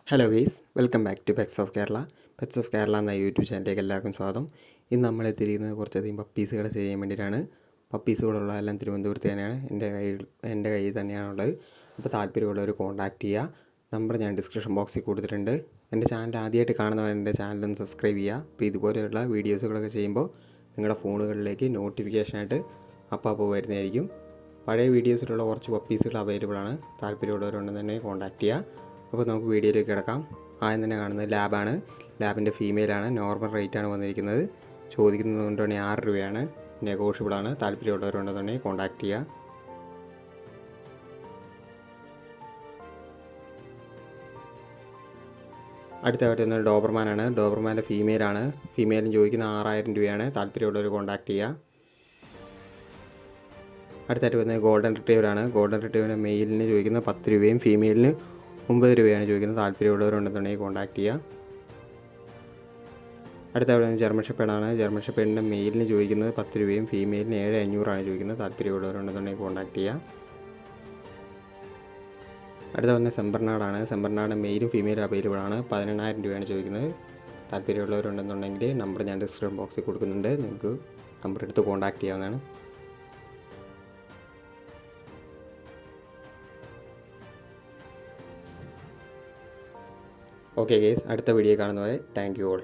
Hello guys, welcome back to pets of Kerala. Pets of Kerala എന്ന YouTube ചാനലിലേക്ക് എല്ലാവർക്കും സ്വാഗതം. ഇന്ന് നമ്മൾ എത്തിയിരിക്കുന്നത് കുറച്ചധികം പപ്പീസുകളെ സെയിൽ ചെയ്യാൻ വേണ്ടിയിട്ടാണ്. പപ്പീസുകളുള്ള എല്ലാം തിരുവനന്തപുരത്ത് തന്നെയാണ്, എൻ്റെ കയ്യിൽ തന്നെയാണുള്ളത്. അപ്പോൾ താല്പര്യമുള്ളവർ കോൺടാക്റ്റ് ചെയ്യുക. നമ്പർ ഞാൻ ഡിസ്ക്രിപ്ഷൻ ബോക്സിൽ കൊടുത്തിട്ടുണ്ട്. എൻ്റെ ചാനൽ ആദ്യമായിട്ട് കാണുന്നവർ എൻ്റെ ചാനലൊന്ന് സബ്സ്ക്രൈബ് ചെയ്യുക. അപ്പോൾ ഇതുപോലെയുള്ള വീഡിയോസുകളൊക്കെ ചെയ്യുമ്പോൾ നിങ്ങളുടെ ഫോണുകളിലേക്ക് നോട്ടിഫിക്കേഷനായിട്ട് അപ്പോൾ വരുന്നതായിരിക്കും. പഴയ വീഡിയോസിലുള്ള കുറച്ച് പപ്പീസുകൾ അവൈലബിൾ ആണ്. താല്പര്യമുള്ളവരുണ്ടെന്ന് തന്നെ കോൺടാക്റ്റ് ചെയ്യുക. അപ്പോൾ നമുക്ക് വീഡിയോയിലേക്ക് കിടക്കാം. ആദ്യം തന്നെ കാണുന്നത് ലാബാണ്. ലാബിൻ്റെ ഫീമെയിലാണ്. നോർമൽ റേറ്റാണ് വന്നിരിക്കുന്നത്. ചോദിക്കുന്നത് കൊണ്ടുതന്നെ 6 രൂപയാണ്. നെഗോഷ്യബിളാണ്. താല്പര്യമുള്ളവരുണ്ടെന്നുണ്ടെങ്കിൽ കോൺടാക്റ്റ് ചെയ്യുക. അടുത്തായിട്ട് വരുന്നത് ഡോബർമാനാണ്. ഡോബർമാൻ്റെ ഫീമെയിലാണ്. ഫീമെയിലിന് ചോദിക്കുന്ന 6000 രൂപയാണ്. താല്പര്യമുള്ളവർ കോൺടാക്റ്റ് ചെയ്യുക. അടുത്തായിട്ട് വരുന്നത് ഗോൾഡൻ റിട്രീവറാണ്. ഗോൾഡൻ റിട്രീവറിൻ്റെ മെയിലിന് ചോദിക്കുന്നത് 10 രൂപയും ഫീമെയിലിന് 9 രൂപയാണ് ചോദിക്കുന്നത്. താല്പര്യമുള്ളവരുണ്ടെന്നുണ്ടെങ്കിൽ കോൺടാക്റ്റ് ചെയ്യുക. അടുത്ത അവിടെ ജർമ്മൻ ഷെപ്പേർഡാണ്. ജർമ്മൻ ഷെപ്പേർഡിൻ്റെ മെയിലിന് ചോദിക്കുന്നത് 10 രൂപയും ഫീമെയിലിന് 7500 ചോദിക്കുന്നത്. താല്പര്യമുള്ളവരുണ്ടെന്നുണ്ടെങ്കിൽ കോൺടാക്റ്റ് ചെയ്യുക. അടുത്ത വന്ന സെമ്പർനാടാണ്. സെമ്പർനാട് മെയിലും ഫീമെയിലും അവൈലബിൾ ആണ്. 18000 രൂപയാണ് ചോദിക്കുന്നത്. താല്പര്യമുള്ളവരുണ്ടെന്നുണ്ടെങ്കിൽ നമ്പർ ഞാൻ ഡിസ്ക്രിപ്ഷൻ ബോക്സിൽ കൊടുക്കുന്നുണ്ട്. നിങ്ങൾക്ക് നമ്പർ എടുത്ത് കോൺടാക്റ്റ് ചെയ്യാവുന്നതാണ്. ഓക്കെ ഗേസ്, അടുത്ത വീഡിയോ കാണുന്നവരെ താങ്ക് യു ഓൾ.